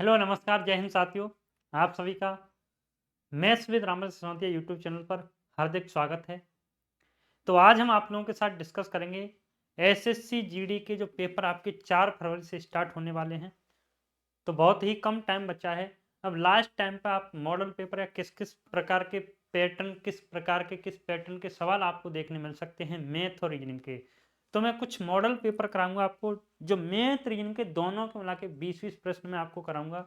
Hello नमस्कार जय हिंद साथियों। आप सभी का maths with Ramakrishna Sisodia YouTube channel पर हार्दिक स्वागत है। तो आज हम आप लोगों के साथ डिस्कस करेंगे एसएससी जीडी के जो पेपर आपके 4 फरवरी से स्टार्ट होने वाले हैं। तो बहुत ही कम टाइम बचा है। अब लास्ट टाइम पे आप मॉडल पेपर या किस पैटर्न के सवाल आपको देखने मिल सकते हैं मैथ और रीजनिंग के। तो मैं कुछ मॉडल पेपर कराऊंगा आपको, जो मैथ रीजनिंग के दोनों को मिला के 20-20 प्रश्न में आपको कराऊंगा।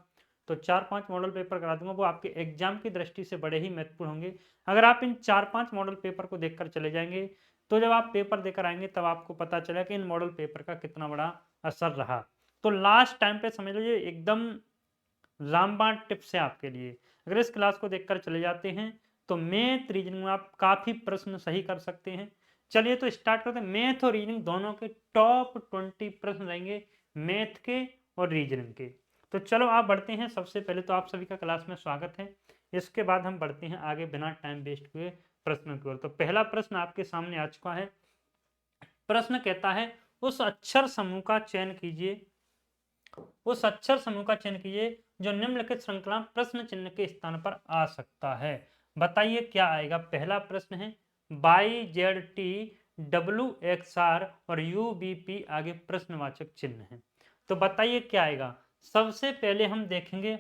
तो 4-5 मॉडल पेपर करा दूंगा, वो आपके एग्जाम की दृष्टि से बड़े ही महत्वपूर्ण होंगे। अगर आप इन 4-5 मॉडल पेपर को देखकर चले जाएंगे, तो जब आप पेपर देकर आएंगे तब आपको पता चलेगा कि इन मॉडल पेपर का कितना बड़ा असर रहा। तो लास्ट टाइम पे समझ लीजिए एकदम रामबाण टिप्स है आपके लिए। अगर इस क्लास को देखकर चले जाते हैं तो मैथ रीजनिंग में आप काफी प्रश्न सही कर सकते हैं। चलिए तो स्टार्ट करते हैं। मैथ और रीजनिंग दोनों के टॉप 20 प्रश्न रहेंगे, मैथ के और रीजनिंग के। तो चलो आप बढ़ते हैं। सबसे पहले तो आप सभी का क्लास में स्वागत है। इसके बाद हम बढ़ते हैं आगे बिना टाइम वेस्ट हुए प्रश्नों की ओर। तो पहला प्रश्न आपके सामने आ चुका है। प्रश्न कहता है उस अक्षर समूह का चयन कीजिए, उस अक्षर समूह का चयन कीजिए जो निम्नलिखित श्रृंखला प्रश्न चिन्ह के स्थान पर आ सकता है। बताइए क्या आएगा। पहला प्रश्न है बाई Z T W X R और यू बी पी आगे प्रश्नवाचक चिन्ह है। तो बताइए क्या आएगा। सबसे पहले हम देखेंगे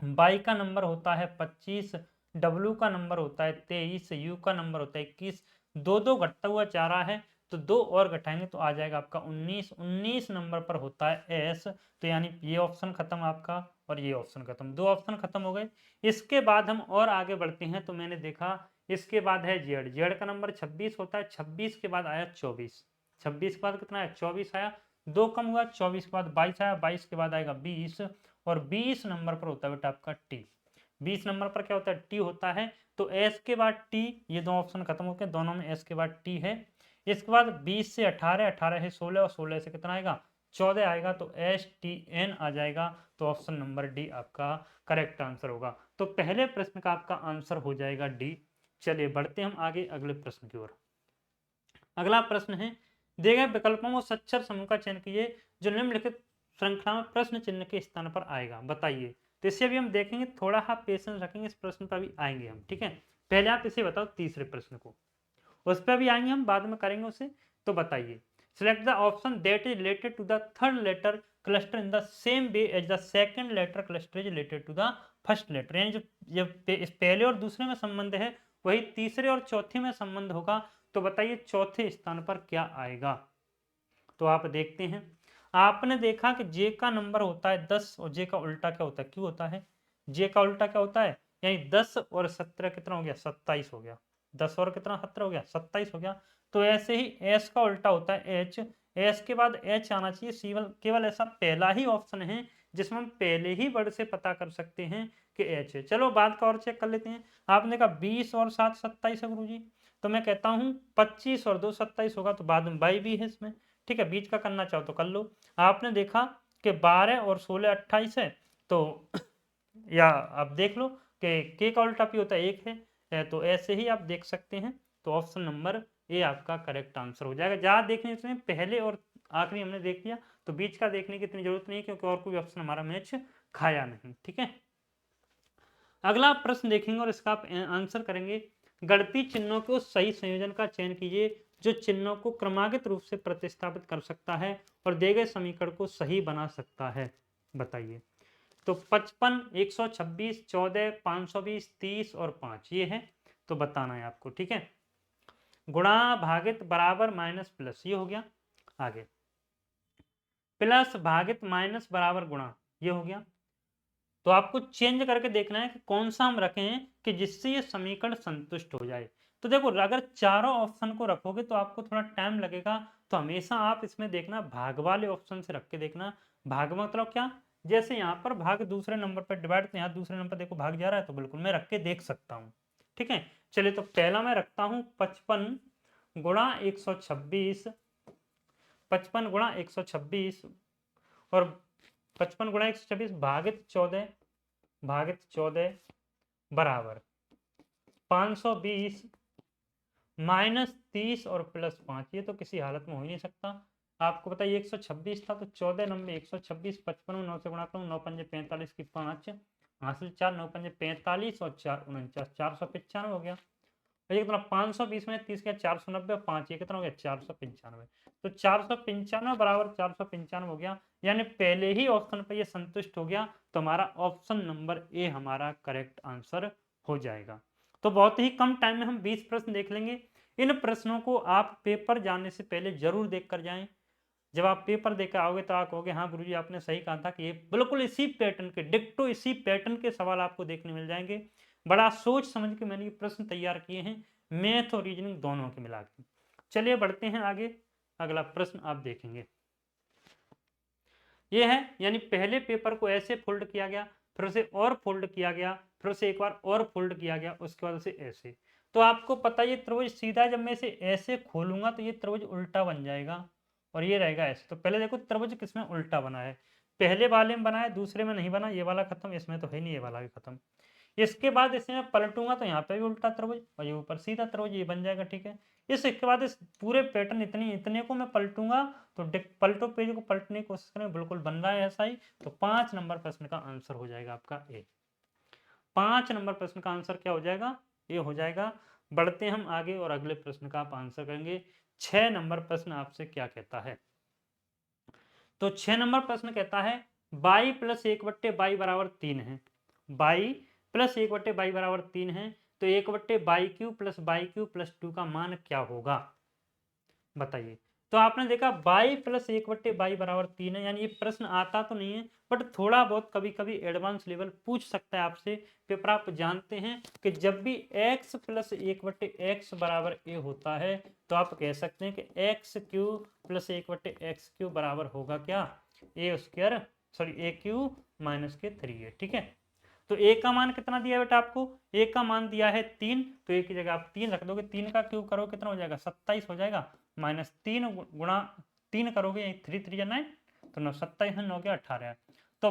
बाई का नंबर होता है 25, डब्ल्यू का नंबर होता है 23, यू का नंबर होता है 21। दो दो घटता हुआ जा रहा है तो दो और घटाएंगे तो आ जाएगा आपका 19। 19 नंबर पर होता है एस। तो यानी ये ऑप्शन खत्म आपका और ये ऑप्शन खत्म, दो ऑप्शन खत्म हो गए। इसके बाद हम और आगे बढ़ते हैं तो मैंने देखा इसके बाद है जेड। जेड का नंबर 26 होता है, 26 के बाद आया 24। 26 के बाद कितना है 24 आया, दो कम हुआ, 24 के बाद 22 आया, 22 के बाद आएगा 20 और 20 नंबर पर होता है बेटा आपका टी। 20 नंबर पर क्या होता है टी होता है। तो एस के बाद टी, ये दो ऑप्शन खत्म हो गए, दोनों में एस के बाद टी है। इसके बाद 20 से 18, 18 है 16 और 16 से कितना आएगा 14 आएगा, तो एस टी एन आ जाएगा। तो ऑप्शन नंबर डी आपका करेक्ट आंसर होगा। तो पहले प्रश्न का आपका आंसर हो जाएगा डी। चलिए बढ़ते हम आगे अगले प्रश्न की ओर। अगला प्रश्न है दिए गए विकल्पों को सच्चर समूह का चयन कीजिए जो निम्नलिखित श्रृंखला में प्रश्न चिन्ह के स्थान पर आएगा। बताइए। तो इसे भी हम देखेंगे, थोड़ा आप पेशेंस रखेंगे, इस प्रश्न पर भी आएंगे हम, ठीक है। पहले आप इसे बताओ तीसरे प्रश्न को, उस पर भी आएंगे हम, बाद में करेंगे उसे। तो बताइए select the option that is related to the third letter cluster in the same way as the second letter cluster is related to the first letter. यानी जो इस पहले और दूसरे में संबंध है वही तीसरे और चौथे में संबंध होगा। तो बताइए चौथे स्थान पर क्या आएगा। तो आप देखते हैं, आपने देखा कि जे का नंबर होता है 10 और जे का उल्टा क्या होता है क्यों होता है। जे का उल्टा क्या होता है, यानी 10 और 17 कितना हो गया 27 हो गया। 10 और कितना 17 हो गया 27 हो गया। तो ऐसे ही एस का उल्टा होता है एच। एस के बाद एच आना चाहिए। केवल केवल ऐसा पहला ही ऑप्शन है जिसमें हम पहले ही वर्ड से पता कर सकते हैं कि एच है। चलो बाद का और चेक कर लेते हैं। आपने कहा 20 और 7 27 है गुरुजी। तो मैं कहता हूं 25 और 2 27 होगा, तो बाद में बाई भी है इसमें, ठीक है। बीच का करना चाहो तो कर लो। आपने देखा कि 12 और 16 28 है, तो या आप देख लो कि के का उल्टा पी होता है एक है, तो ऐसे ही आप देख सकते हैं। तो ऑप्शन नंबर ए आपका करेक्ट आंसर हो जाएगा। जहां देखने इसमें पहले और आखिरी हमने देख लिया, तो बीच का देखने की इतनी जरूरत नहीं है क्योंकि और कोई ऑप्शन हमारा मैच खाया नहीं, ठीक है। अगला प्रश्न देखेंगे और इसका आप आंसर करेंगे। गणितीय चिन्हों के उस सही संयोजन का चयन कीजिए जो चिन्हों को क्रमागत रूप से प्रतिस्थापित कर सकता है और दिए गए समीकरण को सही बना सकता है। बताइए। तो 55, 126, 14, 520, 30 और 5 ये है। तो बताना है आपको, ठीक है। गुणा भागित बराबर माइनस प्लस ये हो गया। आगे प्लस भागित माइनस बराबर गुणा ये हो गया। तो आपको चेंज करके देखना है कि कौन सा हम रखें कि जिससे ये समीकरण संतुष्ट हो जाए। तो देखो अगर चारों ऑप्शन को रखोगे तो आपको थोड़ा टाइम लगेगा। तो हमेशा आप इसमें देखना भाग वाले ऑप्शन से रख के देखना। भाग मतलब क्या, जैसे यहाँ पर भाग दूसरे नंबर पर डिवाइड, तो यहाँ दूसरे नंबर देखो भाग जा रहा है, तो बिल्कुल मैं रख के देख सकता हूँ, ठीक है। चलिए तो पहला मैं रखता हूँ 55 गुणा 126, 55 गुणा 126 और 55 गुणा 126 भागित 14 बराबर 520 माइनस 30 और प्लस 5। ये तो किसी हालत में हो ही नहीं सकता। आपको बताइए 126 था तो 14 नंबर 126 55 में 9 से गुणा करूँ 9 पंजे 45 की 5 हासिल 4 9 पंजे 45 और 4 49 495 हो गया। और ये कितना 520 में 30 गया 490 और 5 ये कितना हो गया 495। तो 495 बराबर 495 हो गया, यानी पहले ही ऑप्शन पे ये संतुष्ट हो गया, तो हमारा ऑप्शन नंबर ए हमारा करेक्ट आंसर हो जाएगा। तो बहुत ही कम टाइम में हम 20 प्रश्न देख लेंगे। इन प्रश्नों को आप पेपर जाने से पहले जरूर देख कर जाएं। जब आप पेपर देकर आओगे तो आप कहोगे हाँ गुरुजी आपने सही कहा था कि ये बिल्कुल इसी पैटर्न के डिक्टो इसी पैटर्न के सवाल आपको देखने मिल जाएंगे। बड़ा सोच समझ के मैंने ये प्रश्न तैयार किए हैं, मैथ और रीजनिंग दोनों के मिला के। चलिए बढ़ते हैं आगे, अगला प्रश्न आप देखेंगे। ये है यानी पहले पेपर को ऐसे फोल्ड किया गया, फिर उसे और फोल्ड किया गया, फिर उसे एक बार और फोल्ड किया गया, उसके बाद उसे ऐसे। तो आपको पता ये त्रिभुज सीधा जब मैं इसे ऐसे खोलूंगा तो ये त्रिभुज उल्टा बन जाएगा और ये रहेगा ऐसे। तो पहले देखो त्रिभुज किसमें उल्टा बना है, पहले वाले में बना है, दूसरे में नहीं बना, ये वाला खत्म, इसमें तो है नहीं, ये वाला भी खत्म। इसके बाद इसे मैं पलटूंगा तो यहाँ पे भी उल्टा त्रिभुज और ये ऊपर सीधा त्रिभुज, ये बन जाएगा। ठीक है, इसके बाद इस पूरे पैटर्न इतने को मैं पलटूंगा तो पलटो पेज को पलटने की कोशिश करें, बिल्कुल बन रहा है ऐसा ही। तो 5 नंबर प्रश्न का आंसर हो जाएगा आपका ए। 5 नंबर प्रश्न का आंसर क्या हो जाएगा, ए हो जाएगा। बढ़ते हम आगे और अगले प्रश्न का आप आंसर करेंगे। 6 नंबर प्रश्न आपसे क्या कहता है, तो 6 नंबर प्रश्न कहता है बाई प्लस 1/22 बराबर 3 है। बाई प्लस 1/22 बराबर 3 है, तो 1/22 प्लस 22 प्लस 2 का मान क्या होगा, बताइए। तो आपने देखा बाई प्लस 1/22 बराबर 3 है, यानी ये प्रश्न आता तो नहीं है बट थोड़ा बहुत कभी कभी एडवांस लेवल पूछ सकता है आपसे पेपर। आप जानते हैं कि जब भी x प्लस 1/x बराबर a होता है तो आप कह सकते हैं कि एक्स क्यूब प्लस 1/x³ बराबर होगा क्या, ए स्क्वायर सॉरी ए क्यूब माइनस के 3a। ठीक है, तो ए का मान कितना दिया है बेटा आपको, ए का मान दिया है 3, तो ए की जगह आप 3 रख दोगे, 3 का क्यूब करो कितना हो जाएगा 27 हो जाएगा, माइनस 3 गुणा 3 करोगे 3 3 9, तो 9 27 9 गया 18। तो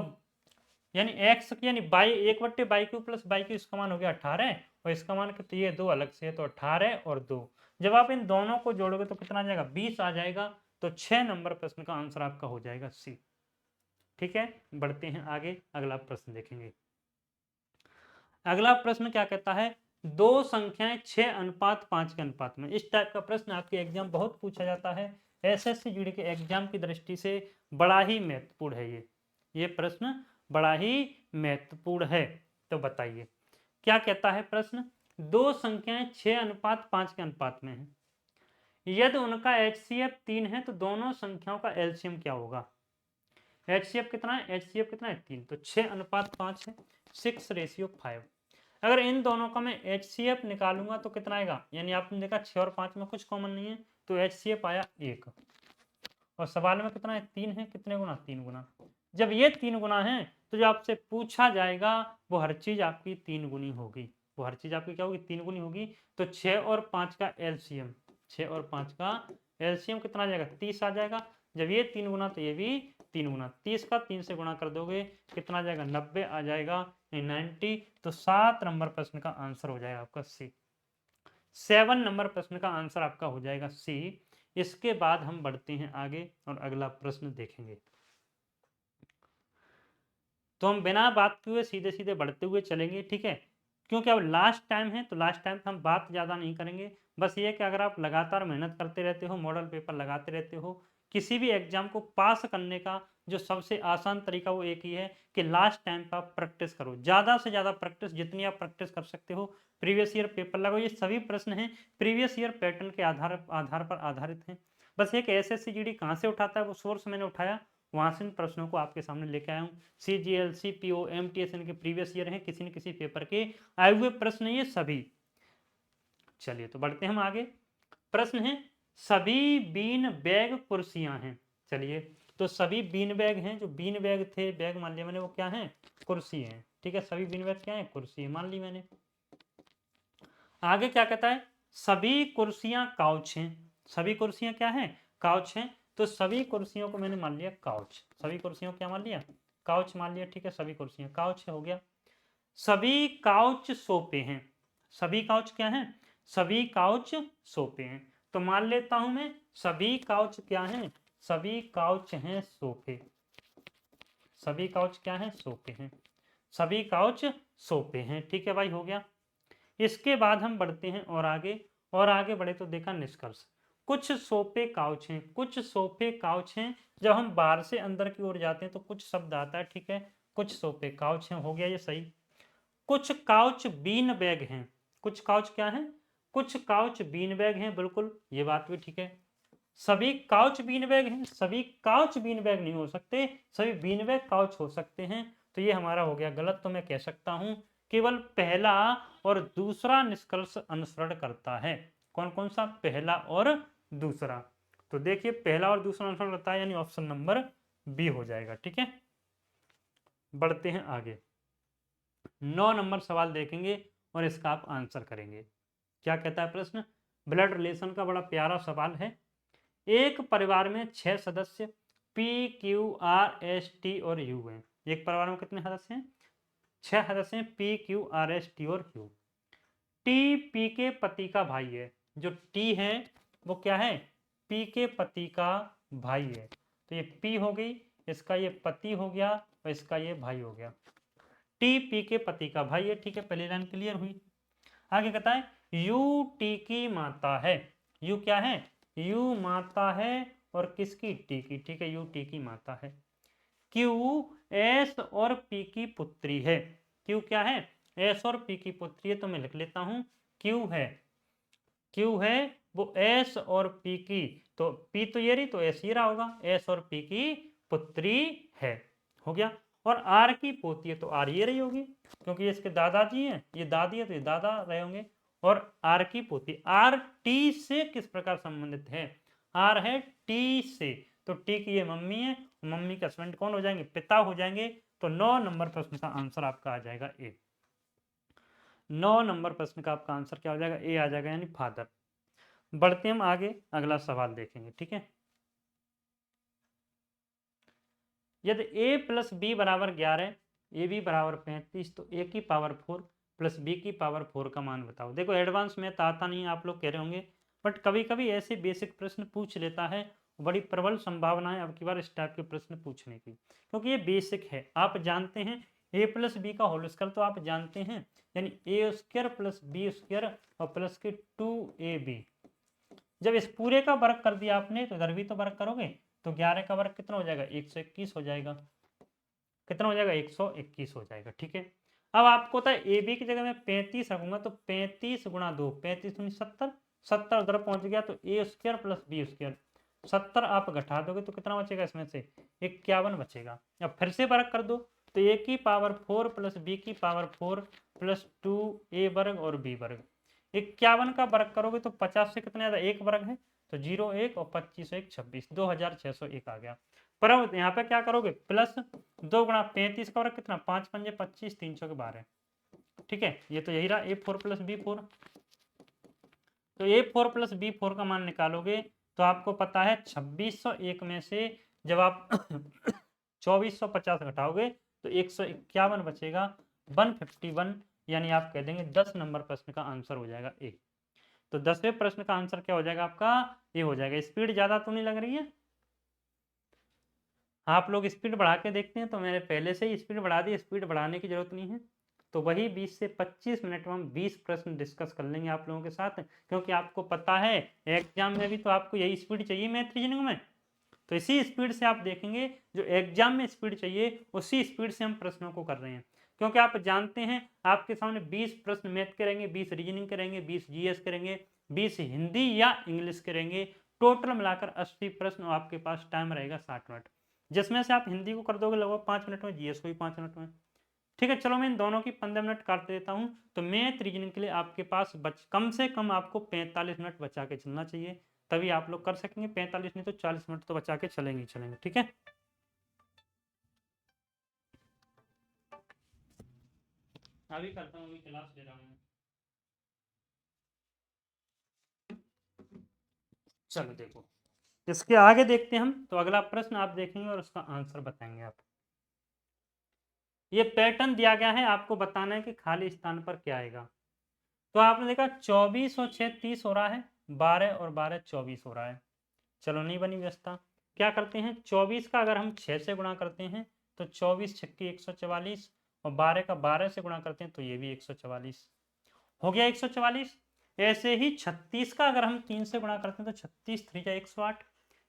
यानी x यानी बाई 1/22 प्लस 22 इसका मान हो गया 18 और इसका मान कितना, ये दो अलग से है तो 18 और 2, जब आप इन दोनों को जोड़ोगे तो कितना आ जाएगा 20 आ जाएगा। तो 6 नंबर प्रश्न का आंसर आपका हो जाएगा सी। ठीक है, बढ़ते हैं आगे, अगला प्रश्न देखेंगे। अगला प्रश्न क्या कहता है, दो संख्याएं 6:5 के अनुपात में। इस टाइप का प्रश्न आपके एग्जाम बहुत पूछा जाता है, एसएससी जीडी के एग्जाम की दृष्टि से बड़ा ही महत्वपूर्ण है ये प्रश्न बड़ा ही महत्वपूर्ण है। तो बताइए क्या कहता है प्रश्न, दो संख्याएं 6:5 के अनुपात में है, यदि उनका HCF 3 है तो दोनों संख्याओं का एलसीएम क्या होगा। HCF कितना है, HCF कितना है 3, तो 6:5 है, 6:5। अगर इन दोनों का मैं HCF निकालूंगा तो कितना आएगा, यानी आपने देखा 6 और 5 में कुछ कॉमन नहीं है तो HCF आया 1, और सवाल में कितना है 3 है, कितने गुना 3 गुना। जब ये 3 गुना है तो जो आपसे पूछा जाएगा वो हर चीज आपकी 3 गुनी होगी, वो हर चीज आपकी क्या होगी 3 गुनी होगी। तो 6 और 5 का एलसीएम, 6 और 5 का एलसीएम कितना आ जाएगा 30 आ जाएगा। जब ये 3 गुना तो ये भी 3 गुना, 30 का 3 से गुणा कर दोगे कितना आ जाएगा 90 आ जाएगा 90। तो 7 नंबर प्रश्न का आंसर हो जाएगा आपका सी। 7 नंबर प्रश्न का आंसर आपका हो जाएगा सी। इसके बाद हम बढ़ते हैं आगे और अगला प्रश्न देखेंगे। तो हम बिना बात किए हुए सीधे सीधे बढ़ते हुए चलेंगे, ठीक है, क्योंकि अब लास्ट टाइम है तो लास्ट टाइम हम बात ज़्यादा नहीं करेंगे। बस ये कि अगर आप लगातार मेहनत करते रहते हो, मॉडल पेपर लगाते रहते हो, किसी भी एग्जाम को पास करने का जो सबसे आसान तरीका वो एक ही है कि लास्ट टाइम पर आप प्रैक्टिस करो, ज़्यादा से ज़्यादा प्रैक्टिस, जितनी आप प्रैक्टिस कर सकते हो। प्रीवियस ईयर पेपर लगाओ, ये सभी प्रश्न हैं प्रीवियस ईयर पैटर्न के आधार पर आधारित हैं। बस एक एसएससी जीडी कहाँ से उठाता है वो सोर्स मैंने उठाया, वहां से इन प्रश्नों को आपके सामने लेके आया हूँ। CGL CPO MTS इनके प्रीवियस ईयर हैं, किसी न किसी पेपर के आए हुए प्रश्न ये सभी। चलिए तो बढ़ते हैं हम आगे। प्रश्न है सभी बीन बैग कुर्सियां हैं। चलिए तो सभी बीन बैग हैं, जो बीन बैग थे, बैग मान लिया मैंने, वो क्या है कुर्सी है। ठीक है, सभी बीन बैग क्या है कुर्सी मान ली मैंने। आगे क्या कहता है, सभी कुर्सियां काउच हैं। सभी कुर्सियां क्या हैं काउच हैं। तो सभी कुर्सियों को मैंने मान लिया काउच, सभी कुर्सियों को क्या मान लिया काउच मान लिया। ठीक है, सभी कुर्सियां काउच हो गया। सभी काउच सोफे हैं। सभी काउच क्या हैं, सभी काउच सोफे हैं। तो मान लेता हूं मैं सभी काउच क्या हैं सभी काउच हैं सोफे। सभी काउच क्या हैं? सोफे हैं। सभी काउच सोफे हैं। ठीक है भाई, हो गया। इसके बाद हम बढ़ते हैं और आगे बढ़े तो देखा निष्कर्ष। कुछ सोफे काउच हैं, कुछ सोफे काउच हैं। जब हम बाहर से अंदर की ओर जाते हैं तो कुछ शब्द आता है, ठीक है। कुछ सोफे काउच हैं, हो गया ये सही। कुछ काउच बीन बैग हैं। कुछ काउच क्या है? कुछ काउच बीन बैग हैं, बिल्कुल ये बात भी ठीक है। सभी काउच बीन बैग हैं? सभी काउच बीन बैग नहीं हो सकते, सभी बीन बैग काउच हो सकते हैं। तो ये हमारा हो गया गलत। तो मैं कह सकता हूं केवल पहला और दूसरा निष्कर्ष अनुसरण करता है। कौन कौन सा? पहला और दूसरा। तो देखिए पहला और दूसरा अनुसरण करता है, यानी ऑप्शन नंबर बी हो जाएगा। ठीक है, बढ़ते हैं आगे। 9 नंबर सवाल देखेंगे और इसका आप आंसर करेंगे। क्या कहता है प्रश्न? ब्लड रिलेशन का बड़ा प्यारा सवाल है। एक परिवार में 6 सदस्य P, Q, R, S, T और U हैं। एक परिवार में कितने सदस्य हैं? 6 सदस्य हैं, P, Q, R, S, T और U। T P के पति का भाई है। जो T है वो क्या है? P के पति का भाई है। तो ये P हो गई, इसका ये पति हो गया और इसका ये भाई हो गया। T P के पति का भाई है। ठीक है, पहली लाइन क्लियर हुई। आगे कहता है U T की माता है। U क्या है? U माता है और किसकी? T की। ठीक है, U T की माता है। Q S और P की पुत्री है। Q क्या है? S और P की पुत्री है। तो मैं लिख लेता हूं Q है, Q है वो S और P की, तो P तो ये रही, तो S ये रहा होगा, S और P की पुत्री है। हो गया। और R की पोती है, तो R ये रही होगी, क्योंकि ये इसके दादाजी हैं, ये दादी है तो ये दादा रहे होंगे। और R की पोती, R T से किस प्रकार संबंधित है? R है T से, तो T की ये मम्मी है, मम्मी के हस्बैंड कौन हो जाएंगे? पिता हो जाएंगे। तो 9 नंबर प्रश्न का आंसर आपका आ जाएगा ए। 9 नंबर प्रश्न का आपका आंसर क्या हो जाएगा? ए आ जाएगा, यानी फादर। बढ़ते हम आगे, अगला सवाल देखेंगे। ठीक है, यदि a प्लस बी बराबर 11, ए बी बराबर 35, तो a की पावर 4 प्लस बी की पावर 4 का मान बताओ। देखो एडवांस मैथ आता नहीं, आप लोग कह रहे होंगे, बट कभी कभी ऐसे बेसिक प्रश्न पूछ लेता है। बड़ी प्रबल संभावना है अब की बार इस टाइप के प्रश्न पूछने की, क्योंकि ये बेसिक है। आप जानते हैं a प्लस बी का होल स्क्वायर तो आप जानते हैं, यानी ए स्क्वायर प्लस बी स्क्वायर और प्लस के 2ab। जब इस पूरे का वर्ग कर दिया आपने तो इधर भी तो वर्ग करोगे, तो 11 का वर्ग कितना हो जाएगा? 121 हो जाएगा। कितना हो जाएगा? 121 हो जाएगा। ठीक है, अब आपको पता है ए बी की जगह मैं 35 रखूंगा, तो 35 गुणा 2, 35 दूनी 70, 70 उधर पहुंच गया, तो ए स्क्वायर प्लस बी स्क्वायर, 70 आप घटा दोगे तो कितना बचेगा? इसमें से 51 बचेगा। अब फिर से वर्ग कर दो, तो ए की पावर 4 प्लस बी की पावर 4 प्लस 2a वर्ग और b वर्ग, 51 का वर्ग करोगे तो 50 से कितना ज्यादा? एक वर्ग है, तो 0 1 और 25 1 26, 2601 आ गया। पर अब यहाँ पे क्या करोगे? प्लस 2 गुणा 35 का वर्ग कितना? 5 पंजे 25, 3 चौके 12। ठीक है, ये तो यही रहा a4 प्लस b4। तो a4 प्लस b4 का मान निकालोगे तो आपको पता है 2601 में से जब आप 2450 घटाओगे तो 151 बचेगा, 151, यानी आप कह देंगे 10 नंबर प्रश्न का आंसर हो जाएगा ए। तो 10वें प्रश्न का आंसर क्या हो जाएगा आपका? ये हो जाएगा। स्पीड ज्यादा तो नहीं लग रही है? आप लोग स्पीड बढ़ा के देखते हैं, तो मैंने पहले से ही स्पीड बढ़ा दी, स्पीड बढ़ाने की जरूरत नहीं है। तो वही 20 से 25 मिनट में हम 20 प्रश्न डिस्कस कर लेंगे आप लोगों के साथ, क्योंकि आपको पता है एग्जाम में भी तो आपको यही स्पीड चाहिए मैथ रीजनिंग में। तो इसी स्पीड से आप देखेंगे जो एग्जाम में स्पीड चाहिए उसी स्पीड से हम प्रश्नों को कर रहे हैं, क्योंकि आप जानते हैं आपके सामने 20 प्रश्न मैथ के रहेंगे, 20 रीजनिंग के रहेंगे, 20 जीएस के रहेंगे, 20 हिंदी या इंग्लिश के रहेंगे। टोटल मिलाकर 80 प्रश्न, आपके पास टाइम रहेगा 60 मिनट, जिसमें से आप हिंदी को कर दोगे लगभग 5 मिनट में, जीएस को भी 5 मिनट में। ठीक है, चलो मैं इन दोनों की 15 मिनट काट देता हूं। तो मैथ रीजनिंग के लिए आपके पास कम से कम आपको 45 मिनट बचा के चलना चाहिए, तभी आप लोग कर सकेंगे। 45 नहीं तो 40 मिनट तो बचा के चलेंगे चलेंगे। ठीक है, अभी करता हूँ, अभी क्लास ले रहा हूँ। चलो देखो, इसके आगे देखते हैं हम। तो अगला प्रश्न आप देखेंगे और उसका आंसर बताएंगे आप। ये पैटर्न दिया गया है, आपको बताना है कि खाली स्थान पर क्या आएगा। तो आपने देखा 24 और 6 30 हो रहा है, 12 और 12 24 हो रहा है। चलो नहीं बनी व्यवस्था, क्या करते हैं, 24 का अगर हम 6 से गुणा करते हैं तो 24 छक्के 144, और 12 का 12 से गुणा करते हैं तो ये भी 144 हो गया 144। ऐसे ही 36 का अगर हम 3 से गुणा करते हैं तो 36 3 जा 108,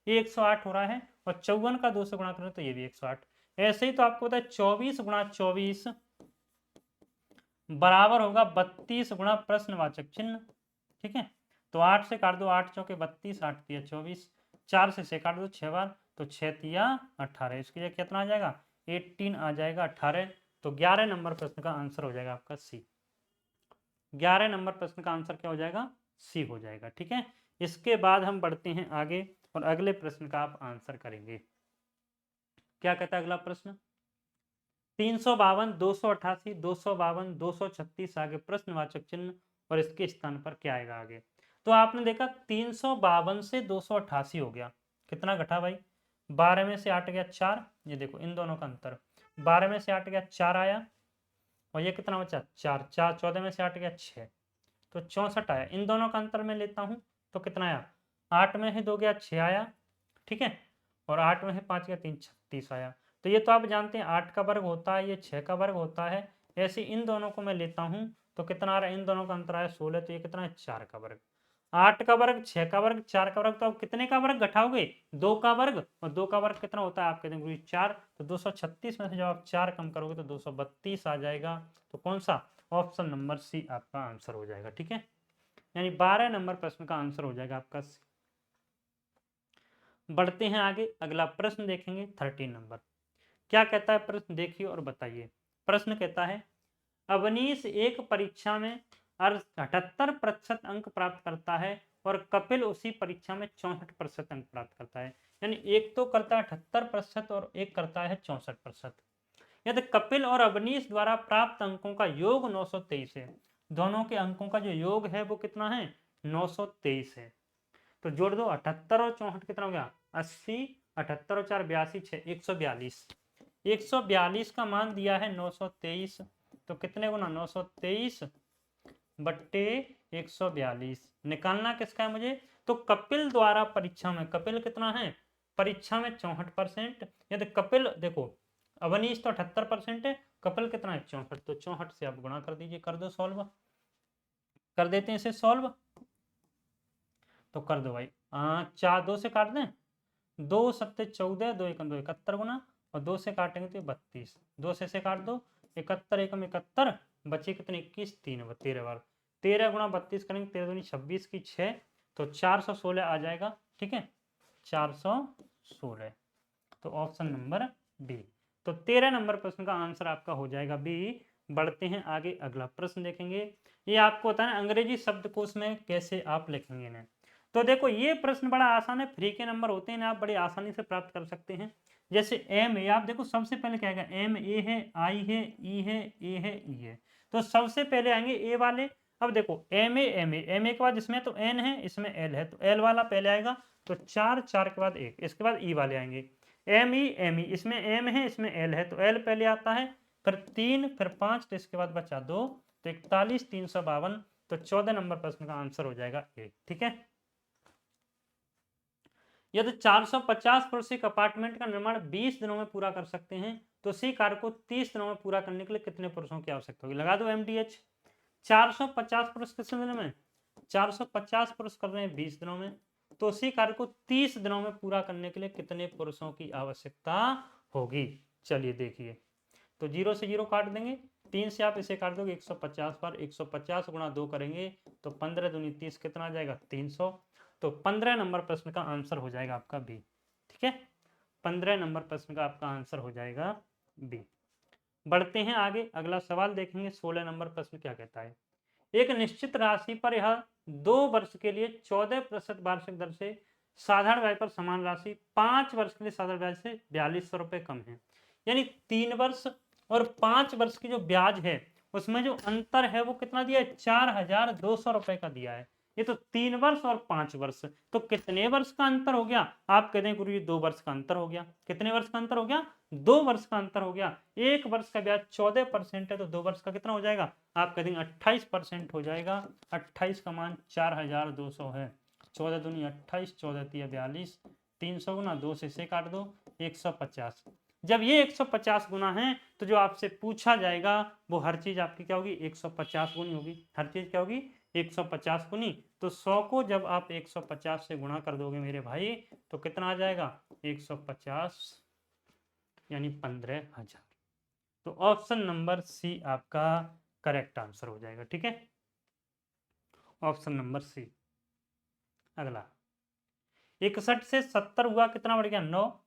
ये 108 हो रहा है, और 54 का 2 से गुणा करें तो ये भी 108। ऐसे ही तो आपको पता है 24 गुणा 24 बराबर होगा 32 गुणा प्रश्नवाचक चिन्ह। ठीक है, तो 8 से काट दो, 8 चौके 32, 8 तिया 24, 4 से काट दो 6 बार, तो 6 तिया 18, इसकी जगह कितना आ जाएगा 18 आ जाएगा 18। तो 11 नंबर प्रश्न का आंसर हो जाएगा आपका सी। 11 नंबर प्रश्न का आंसर क्या हो जाएगा, सी हो जाएगा। ठीक है, इसके बाद हम बढ़ते हैं आगे और अगले प्रश्न का आप आंसर करेंगे। क्या कहता है अगला प्रश्न, 352, 288, 252, 236 आगे प्रश्नवाचक चिन्ह, और इसके स्थान पर क्या आएगा आगे। तो आपने देखा 352 से 288 हो गया, कितना घटा भाई, 12 में से 8 गया 4, ये देखो इन दोनों का अंतर, 12 में से 8 गया 4 आया, और ये कितना बचा 4, 4 14 में से 8 गया 6, तो 64 आया। इन दोनों का अंतर मैं लेता हूं तो कितना आया, 8 में है 2 गया 6 आया, ठीक है, और 8 में है 5 गया 3 36 आया। तो ये तो आप जानते हैं 8 का वर्ग होता है, ये 6 का वर्ग होता है। ऐसे इन दोनों को मैं लेता हूं तो कितना आ रहा है, इन दोनों का अंतर आया 16, तो ये कितना है 4 का वर्ग। 8 का वर्ग, 6 का वर्ग, 4 का वर्ग, तो आप कितने का वर्ग घटाओगे, 2 का वर्ग, और 2 का वर्ग कितना होता है आप कहते हैं 4, तो 236 में से जब आप 4 कम करोगे तो 232 आ जाएगा। तो कौन सा, ऑप्शन नंबर सी आपका आंसर हो जाएगा। ठीक है, यानी 12 नंबर प्रश्न का आंसर हो जाएगा आपका सी। बढ़ते हैं आगे, अगला प्रश्न देखेंगे 13 नंबर। क्या कहता है प्रश्न, देखिए और बताइए। प्रश्न कहता है, अवनीश एक परीक्षा में 78% अंक प्राप्त करता है और कपिल उसी परीक्षा में 64% अंक प्राप्त करता है। यानी एक तो करता है 78% और एक करता है 64%। यदि कपिल और अवनीश द्वारा प्राप्त अंकों का योग 923 है, दोनों के अंकों का जो योग है वो कितना है 923 है, तो जोड़ दो 78 और 64 कितना हो गया 80, 78 और 4 82, 6 142, 142 का मान दिया है 923, तो कितने गुना 923 बट्टे 142 निकालना किसका है मुझे, तो कपिल द्वारा परीक्षा में, कपिल कितना है परीक्षा में 64%, यदि कपिल देखो अवनीश तो 78% है, कपिल कितना है 64, तो 64 से आप गुणा कर दीजिए, कर दो सॉल्व, कर देते हैं इसे सॉल्व, तो कर दो भाई, 4 2 से काट दें, 2 सत्ते 14, 2 एकम 2 71 गुना, और 2 से काटेंगे तो 32, 2 से काट दो 71 एकम 71, बचे कितने 21, 3 13 बार, 13 गुना 32 करेंगे 13 दूनी 26 की 6, तो 416 आ जाएगा। ठीक है, 416, तो ऑप्शन नंबर बी। तो 13 नंबर प्रश्न का आंसर आपका हो जाएगा बी। बढ़ते हैं आगे, अगला प्रश्न देखेंगे। ये आपको होता है अंग्रेजी शब्दकोश में कैसे आप लिखेंगे इन्हें। तो देखो ये प्रश्न बड़ा आसान है, फ्री के नंबर होते हैं ना, आप बड़ी आसानी से प्राप्त कर सकते हैं। जैसे एम ए, आप देखो सबसे पहले क्या आएगा, एम ए है, आई है, ई है, ए है, ई है, तो सबसे पहले आएंगे ए वाले। अब देखो M A, M A, M A के बाद इसमें तो एन है, इसमें एल है, तो एल वाला पहले आएगा, तो 4 4 के बाद 1, इसके बाद ई वाले आएंगे, एम ई, एम ई, इसमें एम है, इसमें एल है, तो एल पहले आता है, फिर 3, फिर 5, तो इसके बाद बचा 2, तो 41 352, तो 14 नंबर प्रश्न का आंसर हो जाएगा ए। ठीक है, यदि 450 पुरुष एक अपार्टमेंट का निर्माण 20 दिनों में पूरा कर सकते हैं, तो उसी कार्य को 30 दिनों में पूरा करने के लिए कितने पुरुषों की आवश्यकता होगी, लगा दो एमडीएच। 450 पुरुष कितने दिनों में, 450 पुरुष कर रहे हैं 20 दिनों में, तो उसी कार्य को 30 दिनों में पूरा करने के लिए कितने पुरुषों की आवश्यकता होगी। चलिए देखिए, तो 0 से 0 काट देंगे, 3 से आप इसे काट दोगे 150 बार, 150 गुणा 2 करेंगे तो 15 दूनी 30, कितना आ जाएगा 300, तो 15 नंबर प्रश्न का आंसर हो जाएगा आपका बी। ठीक है, 15 नंबर प्रश्न का आपका आंसर हो जाएगा बी। बढ़ते हैं आगे, अगला सवाल देखेंगे 16 नंबर प्रश्न क्या कहता है। एक निश्चित राशि पर यह 2 वर्ष के लिए 14% वार्षिक दर से साधारण ब्याज पर समान राशि 5 वर्ष के लिए साधारण ब्याज से 4200 रुपए कम है। यानी 3 वर्ष और 5 वर्ष की जो ब्याज है उसमें जो अंतर है वो कितना दिया है, 4200 रुपए का दिया है। ये तो 3 वर्ष और 5 वर्ष, तो कितने वर्ष का अंतर हो गया, आप कहते हैं गुरु जी 2 वर्ष का अंतर हो गया। कितने वर्ष का अंतर हो गया, 2 वर्ष का अंतर हो गया। 1 वर्ष का ब्याज 14% है, तो 2 वर्ष का कितना हो जाएगा, आप कह देंगे 28% हो जाएगा। 28 का मान 4200 है, 14 दूनी 28, 14 तिया 42, 300 गुना 2 से 6 काट दो 150। जब ये 150 गुना है तो जो आपसे पूछा जाएगा वो हर चीज आपकी क्या होगी 150 गुनी होगी। हर चीज क्या होगी 150 गुनी। तो 100 को जब आप 150 से गुणा कर दोगे मेरे भाई तो कितना आ जाएगा 150 यानी 15,000। तो ऑप्शन नंबर सी आपका करेक्ट आंसर हो जाएगा। ठीक है, ऑप्शन नंबर सी। अगला 61 से 70 हुआ कितना बढ़ गया 9।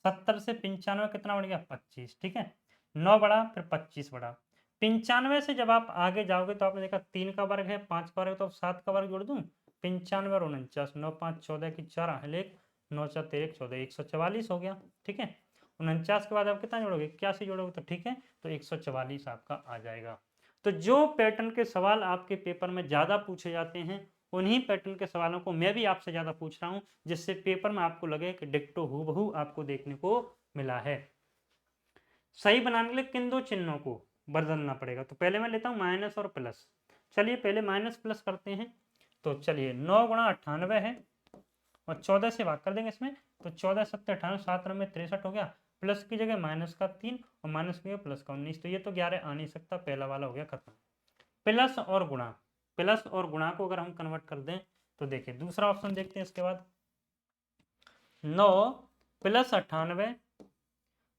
70 से 95 कितना बढ़ गया 25। ठीक है, 9 बढ़ा फिर 25 बढ़ा। 95 से जब आप आगे जाओगे तो आपने देखा 3 का वर्ग है 5 का वर्ग तो 7 का वर्ग जोड़ दूं 95 और 49 9 5 14 की 4 1 9 4 13 14 144 हो गया। ठीक है, 49 के बाद आप कितना जोड़ोगे 81 जोड़ोगे तो ठीक है तो 144 आपका आ जाएगा। तो जो पैटर्न के सवाल आपके पेपर में ज्यादा पूछे जाते हैं उन्हीं पैटर्न के सवालों को मैं भी आपसे ज्यादा पूछ रहा हूं जिससे पेपर में आपको लगे कि डिक्टो हूबहू आपको देखने को मिला है। सही बनाने के लिए किन दो चिन्हों को बदलना पड़ेगा तो पहले मैं लेता हूं माइनस और प्लस। चलिए पहले माइनस प्लस करते हैं। तो चलिए 9 गुणा 98 है और 14 से भाग कर देंगे इसमें तो 14 7 98 7 में 63 हो गया। प्लस की जगह माइनस का 3 और माइनस की जगह प्लस का 19 तो ये तो 11 आ नहीं सकता, पहला वाला हो गया खत्म। प्लस और गुणा, प्लस और गुणा को अगर हम कन्वर्ट कर दें तो देखिए दूसरा ऑप्शन देखते हैं इसके बाद 9 प्लस 98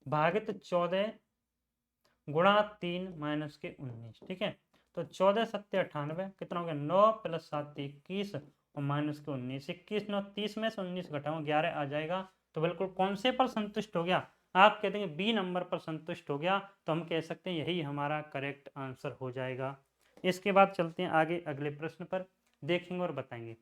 भागित 14 गुणा 3 माइनस के 19। ठीक है, तो 14 7 98 कितना हो गया 9 प्लस 7 21 और माइनस के 19 21 9 30 में से 19 घटाओ 11 आ जाएगा। तो बिल्कुल कौन से पर संतुष्ट हो गया आप कहते हैं बी नंबर पर संतुष्ट हो गया तो हम कह सकते हैं यही हमारा करेक्ट आंसर हो जाएगा। इसके बाद चलते हैं आगे अगले प्रश्न पर, देखेंगे और बताएंगे।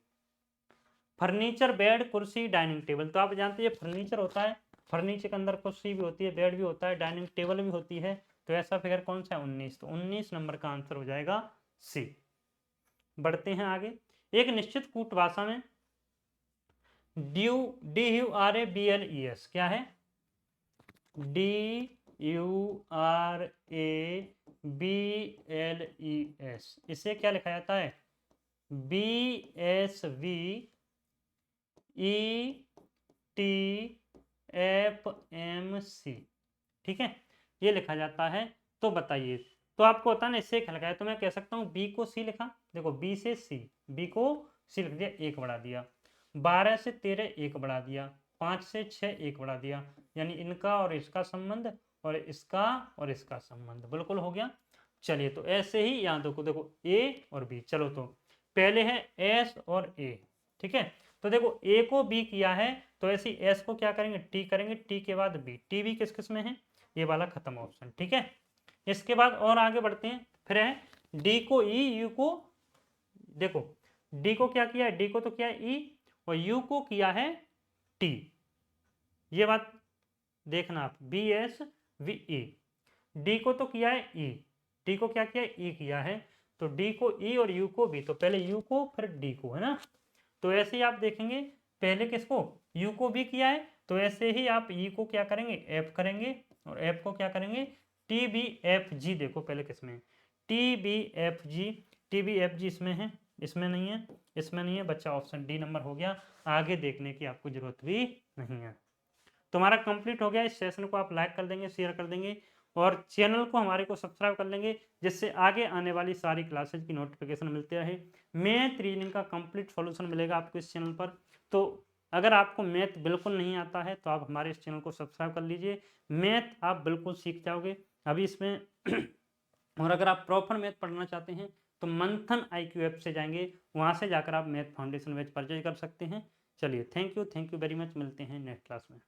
फर्नीचर बेड कुर्सी डाइनिंग टेबल, तो आप जानते हैं फर्नीचर होता है, फर्नीचर के अंदर कुर्सी भी होती है बेड भी होता है डाइनिंग टेबल भी होती है। तो ऐसा फिगर कौन सा है 19, तो 19 नंबर का आंसर हो जाएगा सी। बढ़ते हैं आगे। एक निश्चित कूट भाषा में DURABLES क्या है DURABLES, इसे क्या लिखा जाता है BSVETFMC। ठीक है, ये लिखा जाता है। तो बताइए, तो आपको होता है ना इससे लिखा है तो मैं कह सकता हूँ बी को सी लिखा, देखो बी से सी, बी को सी लिख दिया 1 बढ़ा दिया, 12 से 13 1 बढ़ा दिया, 5 से 6 1 बढ़ा दिया, यानी इनका और इसका संबंध और इसका संबंध बिल्कुल हो गया। चलिए तो ऐसे ही यहाँ देखो ए और बी। चलो तो पहले है एस और ए। ठीक है, तो देखो ए को बी किया है तो ऐसे एस को क्या करेंगे टी करेंगे, टी के बाद बी, टी भी किस किस में है ये वाला खत्म ऑप्शन। ठीक है, इसके बाद और आगे बढ़ते हैं। फिर है डी को ई, यू को देखो डी को क्या किया है डी को तो किया है ई और यू को किया है टी, ये बात देखना आप BSVE। डी को तो किया है ई, डी को क्या किया है ई किया है, तो डी को ई और यू को बी, तो पहले यू को फिर डी को, है ना। तो ऐसे ही आप देखेंगे पहले किसको यू को बी किया है तो ऐसे ही आप ई को क्या करेंगे एफ करेंगे और एफ को क्या करेंगे TBFG। देखो पहले किसमें TBFG, TBFG इसमें है, इसमें नहीं है, इसमें नहीं है, बच्चा ऑप्शन डी नंबर हो गया। आगे देखने की आपको जरूरत भी नहीं है। तुम्हारा कंप्लीट हो गया। इस सेशन को आप लाइक कर देंगे, शेयर कर देंगे और चैनल को हमारे को सब्सक्राइब कर लेंगे जिससे आगे आने वाली सारी क्लासेज की नोटिफिकेशन मिलते रहे। मैथ रीजनिंग का कंप्लीट सॉल्यूशन मिलेगा आपको इस चैनल पर। तो अगर आपको मैथ बिल्कुल नहीं आता है तो आप हमारे इस चैनल को सब्सक्राइब कर लीजिए, मैथ आप बिल्कुल सीख जाओगे अभी इसमें और अगर आप प्रॉपर मैथ पढ़ना चाहते हैं तो मंथन IQ ऐप से जाएंगे, वहां से जाकर आप मैथ फाउंडेशन बैच परचेज कर सकते हैं। चलिए थैंक यू वेरी मच, मिलते हैं नेक्स्ट क्लास में।